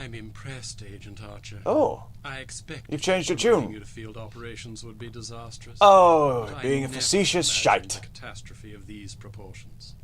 I'm impressed, Agent Archer. Oh. I expect You've changed your tune. You to field operations would be disastrous. Oh, But being I a never facetious imagined shite. A catastrophe of these proportions.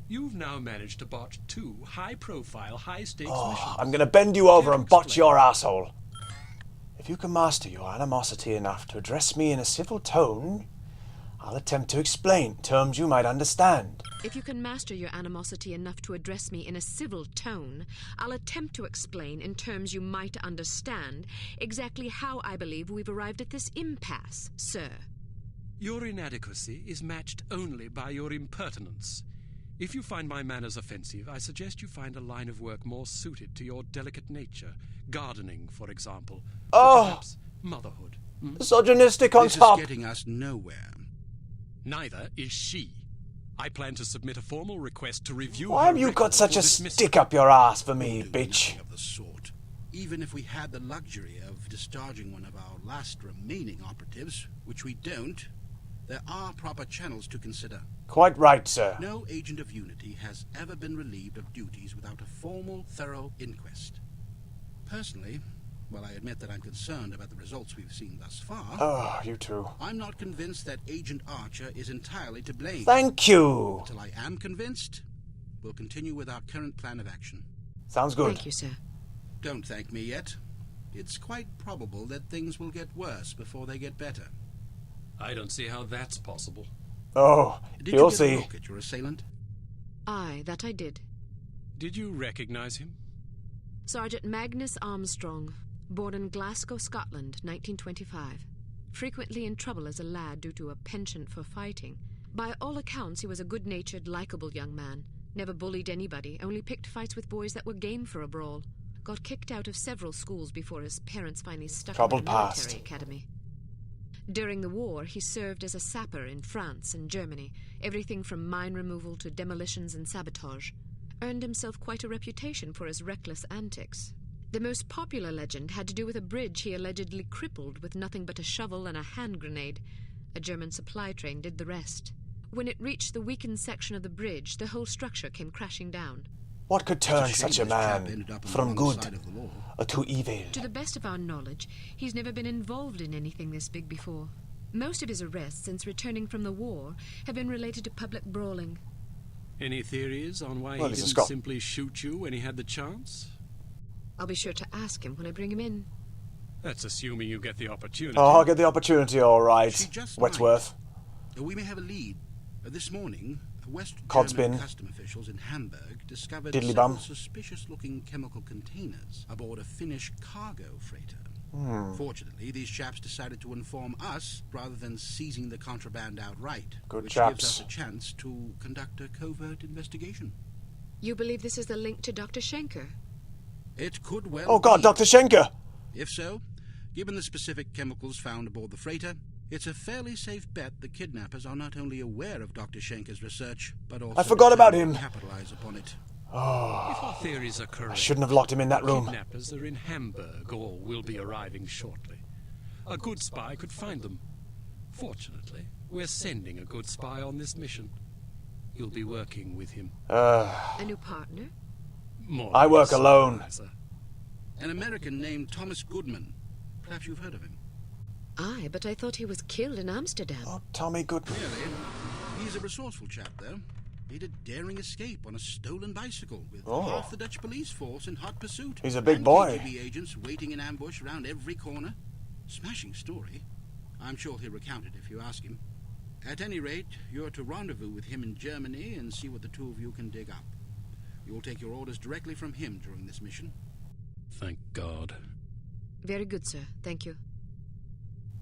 You've now managed to botch 2 high-profile, high-stakes missions. I'm gonna bend you over Care to and botch explain? your asshole. If you can master your animosity enough to address me in a civil tone, I'll attempt to explain terms you might understand. If you can master your animosity enough to address me in a civil tone, I'll attempt to explain in terms you might understand exactly how I believe we've arrived at this impasse, sir. Your inadequacy is matched only by your impertinence. If you find my manners offensive, I suggest you find a line of work more suited to your delicate nature. Gardening, for example. Or perhaps motherhood. Misogynistic on This top. is getting us nowhere. Neither is she. I plan to submit a formal request to review Why her have you record got such for a dismissal. stick up your ass for me, Do bitch? nothing of the sort. Even if we had the luxury of discharging one of our last remaining operatives, which we don't, there are proper channels to consider. Quite right, sir. No agent of Unity has ever been relieved of duties without a formal, thorough inquest. Personally, while I admit that I'm concerned about the results we've seen thus far, Oh, you too. I'm not convinced that Agent Archer is entirely to blame. Thank you. Until I am convinced, we'll continue with our current plan of action. Sounds good. Thank you, sir. Don't thank me yet. It's quite probable that things will get worse before they get better. I don't see how that's possible. Oh, Did you'll you get see. a look at your assailant? Aye, that I did. Did you recognize him? Sergeant Magnus Armstrong, born in Glasgow, Scotland, 1925. Frequently in trouble as a lad due to a penchant for fighting. By all accounts, he was a good-natured, likable young man. Never bullied anybody, only picked fights with boys that were game for a brawl. Got kicked out of several schools before his parents finally stuck him in Troubled a military past. academy. During the war, he served as a sapper in France and Germany, everything from mine removal to demolitions and sabotage. Earned himself quite a reputation for his reckless antics. The most popular legend had to do with a bridge he allegedly crippled with nothing but a shovel and a hand grenade. A German supply train did the rest. When it reached the weakened section of the bridge, the whole structure came crashing down. What could turn It's a shame such a this chap man ended up on the from wrong good side of the law. to evil? To the best of our knowledge, he's never been involved in anything this big before. Most of his arrests since returning from the war have been related to public brawling. Any theories on why Well, he he's a didn't Scot. simply shoot you when he had the chance? I'll be sure to ask him when I bring him in. That's assuming you get the opportunity. Oh, I'll get the opportunity, all right. She just Wetsworth. We may have a lead. This morning, West Cod's German bin. custom officials in Hamburg discovered Diddly several bum. suspicious-looking chemical containers aboard a Finnish cargo freighter. Fortunately, these chaps decided to inform us rather than seizing the contraband outright, Good which chaps. gives us a chance to conduct a covert investigation. You believe this is the link to Dr. Schenker? It could well Oh, God, be. Dr. Schenker. If so, given the specific chemicals found aboard the freighter, it's a fairly safe bet the kidnappers are not only aware of Dr. Schenker's research, but also I forgot about determined him. to capitalize upon it. If our theories are correct, I shouldn't have locked him in that room. kidnappers are in Hamburg or will be arriving shortly. A good spy could find them. Fortunately, we're sending a good spy on this mission. You'll be working with him. A new partner? More I like work a alone. supervisor. An American named Thomas Goodman. Perhaps you've heard of him. Aye, but I thought he was killed in Amsterdam. Oh, Tommy Goodman. Really? He's a resourceful chap, though. Made a daring escape on a stolen bicycle with Oh. half the Dutch police force in hot pursuit. He's a big and boy. KGB agents waiting in ambush around every corner. Smashing story. I'm sure he'll recount it if you ask him. At any rate, you're to rendezvous with him in Germany and see what the two of you can dig up. You'll take your orders directly from him during this mission. Thank God. Very good, sir. Thank you.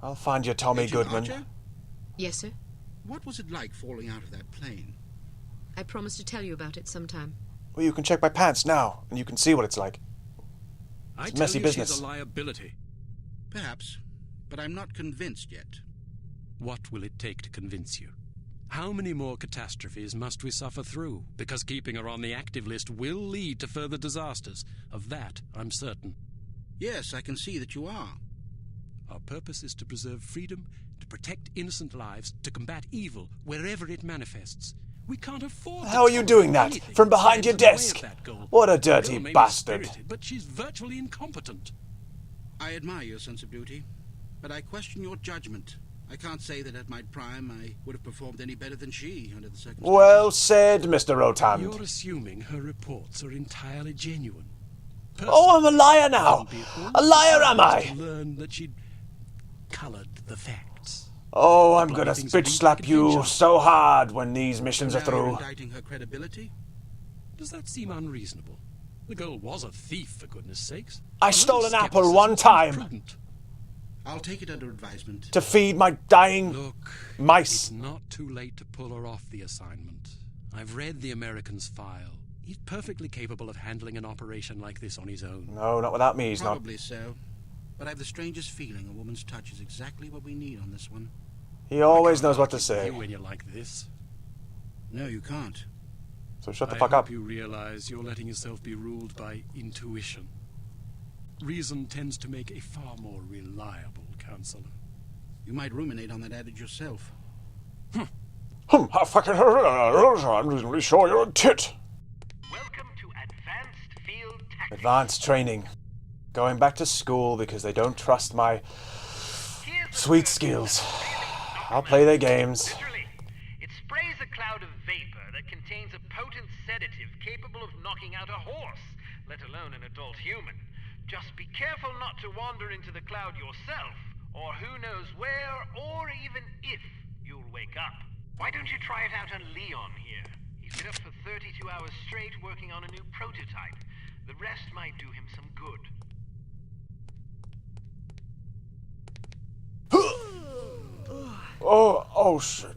I'll find you, Tommy Agent Goodman. Archer, Yes, sir. what was it like falling out of that plane? I promise to tell you about it sometime. Well, you can check my pants now, and you can see what it's like. I It's tell messy you business. she's a liability. Perhaps, but I'm not convinced yet. What will it take to convince you? How many more catastrophes must we suffer through? Because keeping her on the active list will lead to further disasters. Of that, I'm certain. Yes, I can see that you are. Our purpose is to preserve freedom, to protect innocent lives, to combat evil wherever it manifests. We can't afford. How are you doing that? From behind your desk? What a dirty bastard. But she's virtually incompetent. I admire your sense of duty, but I question your judgment. I can't say that at my prime I would have performed any better than she under the circumstances. Well said, Mr. Rotund. You're assuming her reports are entirely genuine. Oh, I'm a liar now. A liar, am I? To learn that she'd coloured the facts. Oh, I'm gonna bitch slap you so hard when these missions are Now through. you're indicting her credibility? Does that seem unreasonable? The girl was a thief, for goodness sakes. I stole an apple one time Prudent. I'll take it under advisement. to feed my dying Look, mice. it's not too late to pull her off the assignment. I've read the American's file. He's perfectly capable of handling an operation like this on his own. No, not without me, he's not. Probably so. But I have the strangest feeling a woman's touch is exactly what we need on this one. He always knows what to You say. when you're like this. No, you can't. So shut the I fuck hope up. you realize you're letting yourself be ruled by intuition. Reason tends to make a far more reliable counselor. You might ruminate on that adage yourself. How fucking I'm reasonably sure you're a tit. Welcome to Advanced Field Tactics. Advanced training. Going back to school because they don't trust my Here's the sweet first skills. step. I'll play their games. Literally, it sprays a cloud of vapor that contains a potent sedative capable of knocking out a horse, let alone an adult human. Just be careful not to wander into the cloud yourself, or who knows where, or even if you'll wake up. Why don't you try it out on Leon here? He's been up for 32 hours straight working on a new prototype. The rest might do him some good. Oh shit.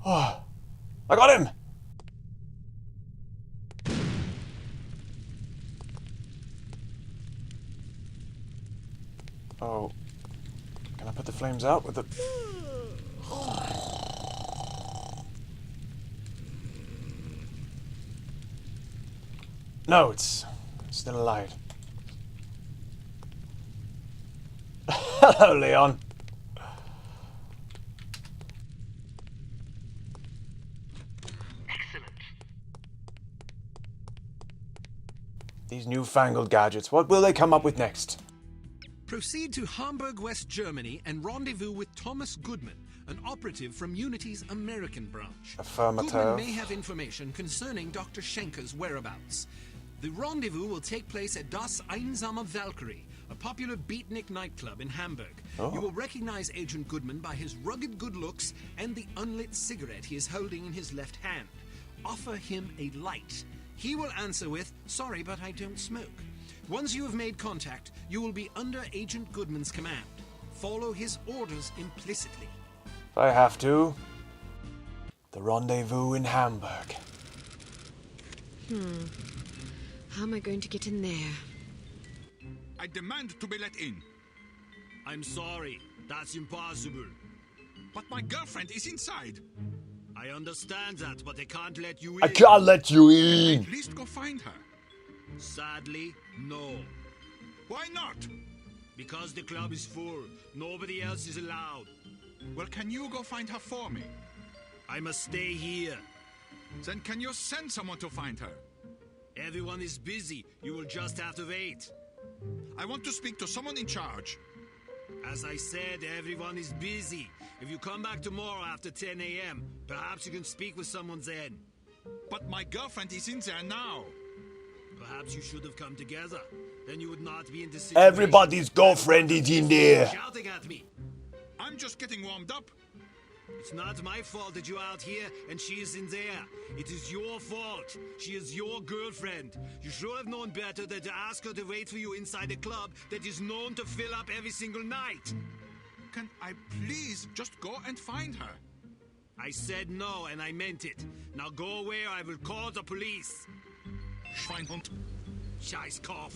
Oh, I got him. Oh, can I put the flames out with the... No, it's still alive. Hello, Leon. Excellent. These newfangled gadgets, what will they come up with next? Proceed to Hamburg, West Germany, and rendezvous with Thomas Goodman, an operative from Unity's American branch. Affirmative. Goodman may have information concerning Dr. Schenker's whereabouts. The rendezvous will take place at Das Einsame Valkyrie, a popular beatnik nightclub in Hamburg. Oh. You will recognize Agent Goodman by his rugged good looks and the unlit cigarette he is holding in his left hand. Offer him a light. He will answer with, "Sorry, but I don't smoke." Once you have made contact, you will be under Agent Goodman's command. Follow his orders implicitly. If I have to. The rendezvous in Hamburg. How am I going to get in there? I demand to be let in. I'm sorry, that's impossible. But my girlfriend is inside. I understand that, but they can't let you in. I can't let you in. At least go find her. Sadly, no. Why not? Because the club is full. Nobody else is allowed. Well, can you go find her for me? I must stay here. Then can you send someone to find her? Everyone is busy. You will just have to wait. I want to speak to someone in charge. As I said, everyone is busy. If you come back tomorrow after 10 a.m., perhaps you can speak with someone then. But my girlfriend is in there now. Perhaps you should have come together. Then you would not be in this situation. Everybody's girlfriend is in there. Shouting at me. I'm just getting warmed up. It's not my fault that you're out here and she is in there. It is your fault. She is your girlfriend. You should have known better than to ask her to wait for you inside a club that is known to fill up every single night. Can I please just go and find her? I said no, and I meant it. Now go away or I will call the police. Schweinhund. Scheißkopf.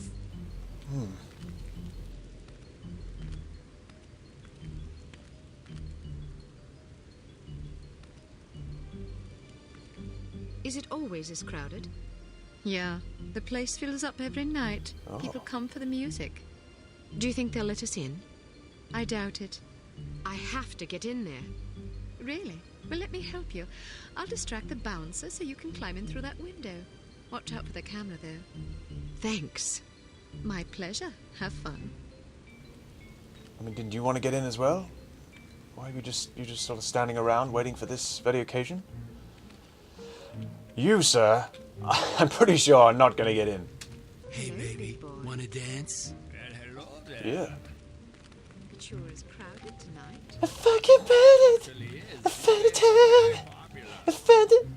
Is it always as crowded? Yeah, the place fills up every night. People come for the music. Do you think they'll let us in? I doubt it. I have to get in there. Really? Well, let me help you. I'll distract the bouncer so you can climb in through that window. Watch out for the camera, though. Thanks. My pleasure. Have fun. I mean, did you want to get in as well? Why are you just sort of standing around waiting for this very occasion? You, sir, I'm pretty sure are not going to get in. Hey, baby, wanna dance? Well, hello there. Yeah. It sure is crowded tonight. I fucking found it! I found it! I found it!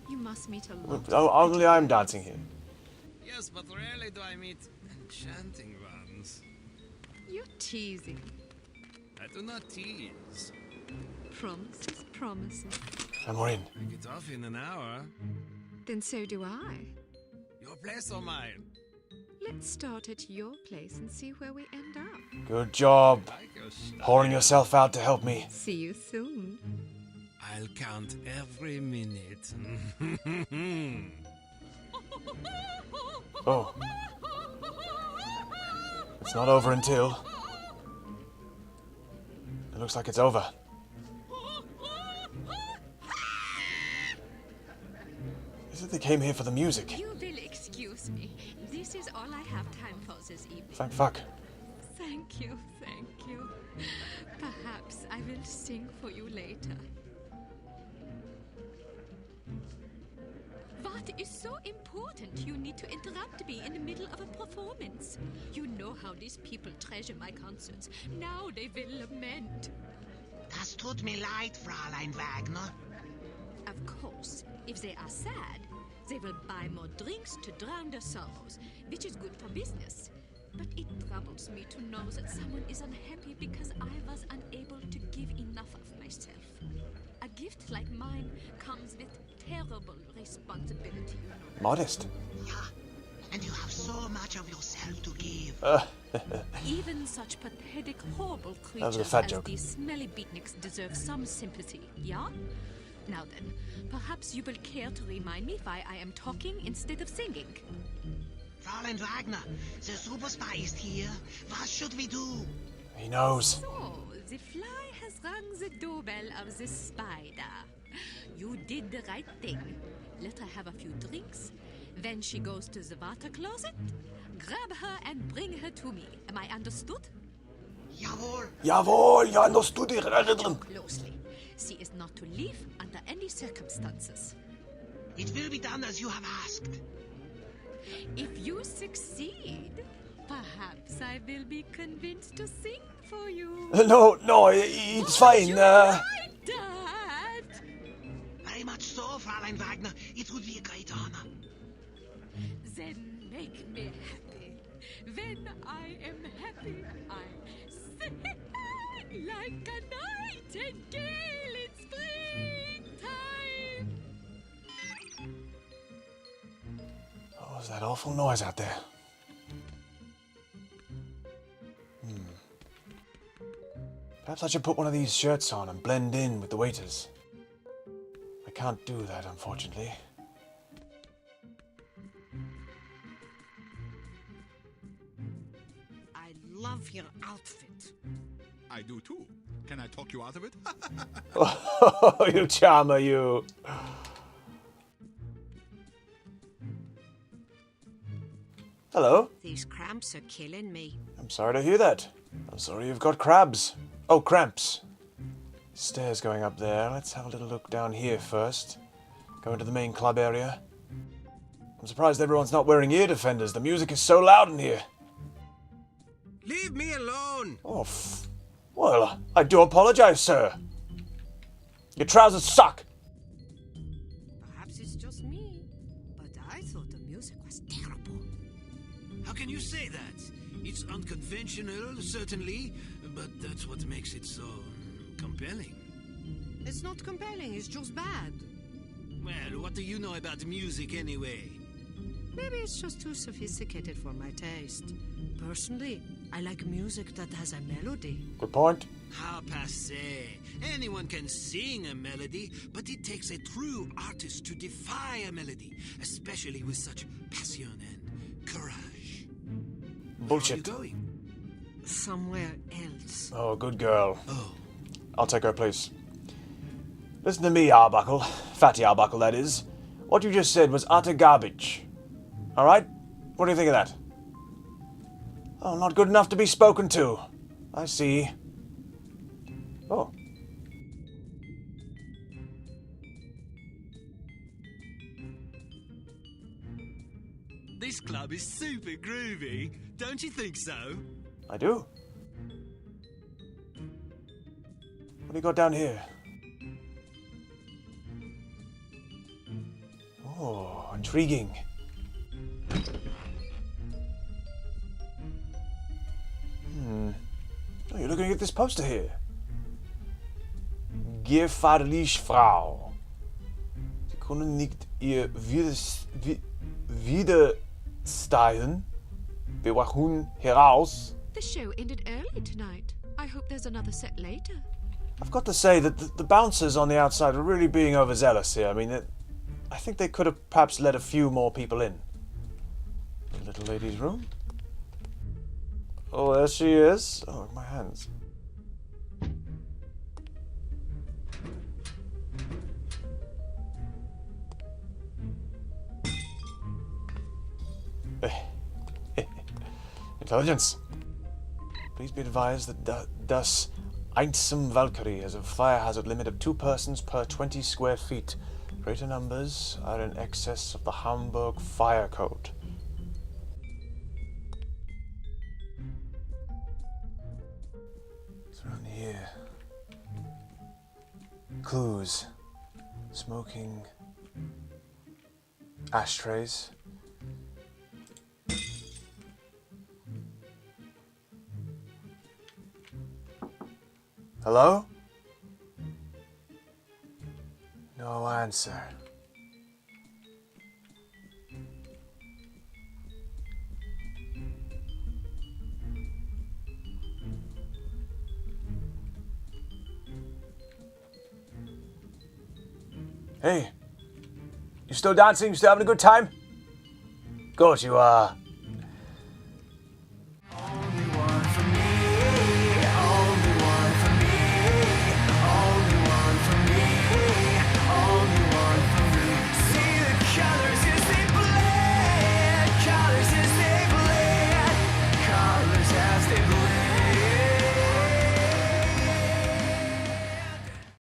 You must meet a lot. Oh, only I'm dancing here. Yes, but rarely do I meet enchanting ones. You're teasing. I do not tease. Promises, promises. And we're in. I get off in an hour. Then so do I. Your place or mine? Let's start at your place and see where we end up. Good job. Like your style. Pouring yourself out to help me. See you soon. I'll count every minute. Oh. It's not over until... It looks like it's over. Is it they came here for the music? You will excuse me. This is all I have time for this evening. Thank fuck. Thank you, thank you. Perhaps I will sing for you later. What is so important you need to interrupt me in the middle of a performance? You know how these people treasure my concerts. Now they will lament. Das tut mir leid, Fräulein Wagner. Of course, if they are sad, they will buy more drinks to drown their sorrows, which is good for business. But it troubles me to know that someone is unhappy because I was unable to give enough of myself. A gift like mine comes with terrible responsibility, you know. Modest. Yeah, and you have so much of yourself to give. Even such pathetic, horrible was a creatures fat as joke. these smelly beatniks deserve some sympathy, yeah? Now then, perhaps you will care to remind me why I am talking instead of singing. Fräulein Wagner, the super spy is here. What should we do? He knows. So, the fly has rung the doorbell of the spider. You did the right thing. Let her have a few drinks. Then she goes to the water closet. Grab her and bring her to me. Am I understood? Jawohl. Jawohl, ja, understood it. Closely. She is not to leave under any circumstances. It will be done as you have asked. If you succeed, perhaps I will be convinced to sing for you. No, it's fine. Dad! Very much so, Fräulein Wagner. It would be a great honor. Then make me happy. When I am happy, I sing like a nightingale in springtime. What was that awful noise out there? Perhaps I should put one of these shirts on and blend in with the waiters. I can't do that, unfortunately. I love your outfit. I do too. Can I talk you out of it? Oh, you charmer, you. Hello. These cramps are killing me. I'm sorry to hear that. I'm sorry you've got crabs. Oh, cramps. Stairs going up there. Let's have a little look down here first. Go into the main club area. I'm surprised everyone's not wearing ear defenders. The music is so loud in here. Leave me alone! Oh, well, I do apologize, sir. Your trousers suck. Perhaps it's just me, but I thought the music was terrible. How can you say that? It's unconventional, certainly, but that's what makes it so compelling. It's not compelling, it's just bad. Well, what do you know about music anyway? Maybe it's just too sophisticated for my taste. Personally, I like music that has a melody. Good point. How passé. Anyone can sing a melody, but it takes a true artist to defy a melody, especially with such passion and courage. Bullshit. Where are you going? Somewhere else. Oh, good girl. Oh, I'll take her place. Listen to me, Arbuckle. Fatty Arbuckle, that is. What you just said was utter garbage. Alright? What do you think of that? Oh, not good enough to be spoken to. I see. Oh. This club is super groovy. Don't you think so? I do. What do you got down here? Oh, intriguing. Oh, you're looking at this poster here. Gevaarlich Frau. Sie können nicht ihr widerstehen. Bewachung heraus. The show ended early tonight. I hope there's another set later. I've got to say that the bouncers on the outside are really being overzealous here. I mean, I think they could have perhaps let a few more people in. The little lady's room. Oh, there she is. Oh, my hands. Intelligence. Please be advised that Das Einsam Valkyrie has a fire hazard limit of 2 persons per 20 square feet. Greater numbers are in excess of the Hamburg Fire Code. What's around here? Clues. Smoking. Ashtrays. Hello? No answer. Hey, you still dancing? You still having a good time? Of course you are.